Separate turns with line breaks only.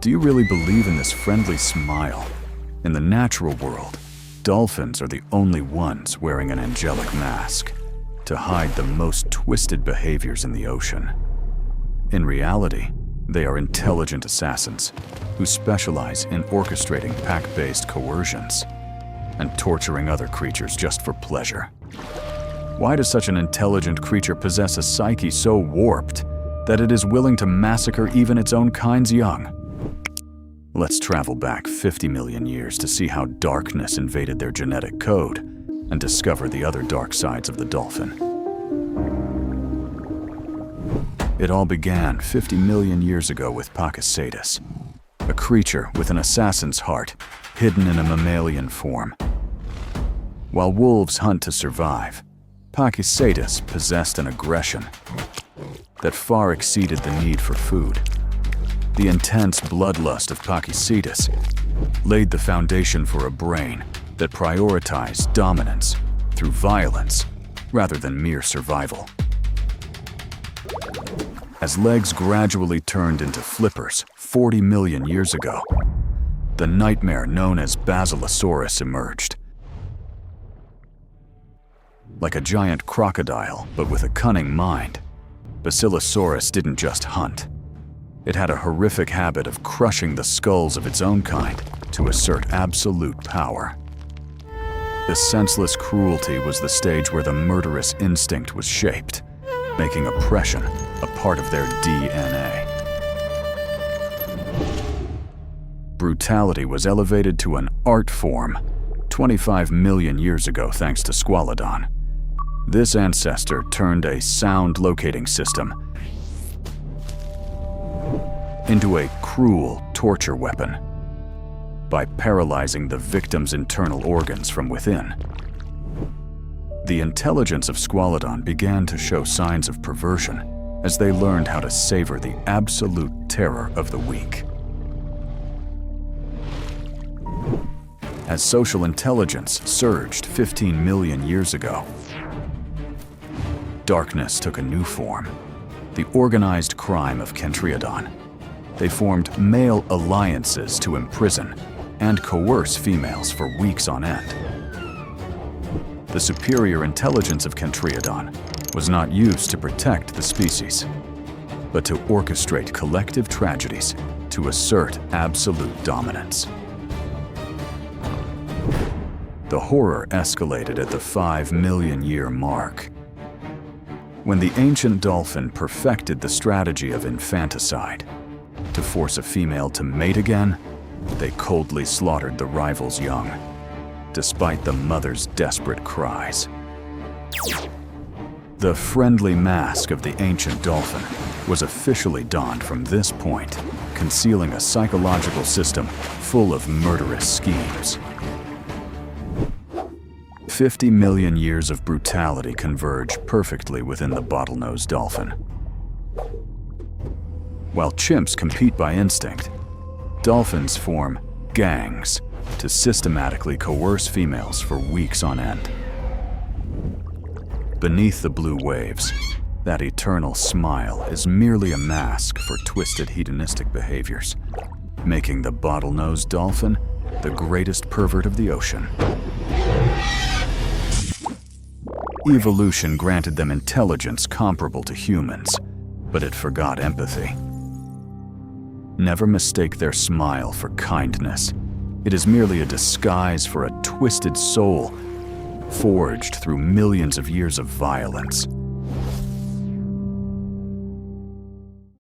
Do you really believe in this friendly smile? In the natural world, dolphins are the only ones wearing an angelic mask to hide the most twisted behaviors in the ocean. In reality, they are intelligent assassins who specialize in orchestrating pack-based coercions and torturing other creatures just for pleasure. Why does such an intelligent creature possess a psyche so warped that it is willing to massacre even its own kind's young? Let's travel back 50 million years to see how darkness invaded their genetic code and discover the other dark sides of the dolphin. It all began 50 million years ago with Pakicetus, a creature with an assassin's heart hidden in a mammalian form. While wolves hunt to survive, Pakicetus possessed an aggression that far exceeded the need for food. The intense bloodlust of Pakicetus laid the foundation for a brain that prioritized dominance through violence rather than mere survival. As legs gradually turned into flippers 40 million years ago, the nightmare known as Basilosaurus emerged. Like a giant crocodile, but with a cunning mind, Basilosaurus didn't just hunt. It had a horrific habit of crushing the skulls of its own kind to assert absolute power. This senseless cruelty was the stage where the murderous instinct was shaped, making oppression a part of their DNA. Brutality was elevated to an art form 25 million years ago thanks to Squalodon. This ancestor turned a sound locating system into a cruel torture weapon by paralyzing the victim's internal organs from within. The intelligence of Squalodon began to show signs of perversion as they learned how to savor the absolute terror of the weak. As social intelligence surged 15 million years ago, darkness took a new form, the organized crime of Kentriodon. They formed male alliances to imprison and coerce females for weeks on end. The superior intelligence of Kentriodon was not used to protect the species, but to orchestrate collective tragedies to assert absolute dominance. The horror escalated at the 5 million year mark, when the ancient dolphin perfected the strategy of infanticide. To force a female to mate again, they coldly slaughtered the rival's young, despite the mother's desperate cries. The friendly mask of the ancient dolphin was officially donned from this point, concealing a psychological system full of murderous schemes. 50 million years of brutality converge perfectly within the bottlenose dolphin. While chimps compete by instinct, dolphins form gangs to systematically coerce females for weeks on end. Beneath the blue waves, that eternal smile is merely a mask for twisted hedonistic behaviors, making the bottlenose dolphin the greatest pervert of the ocean. Evolution granted them intelligence comparable to humans, but it forgot empathy. Never mistake their smile for kindness. It is merely a disguise for a twisted soul forged through millions of years of violence.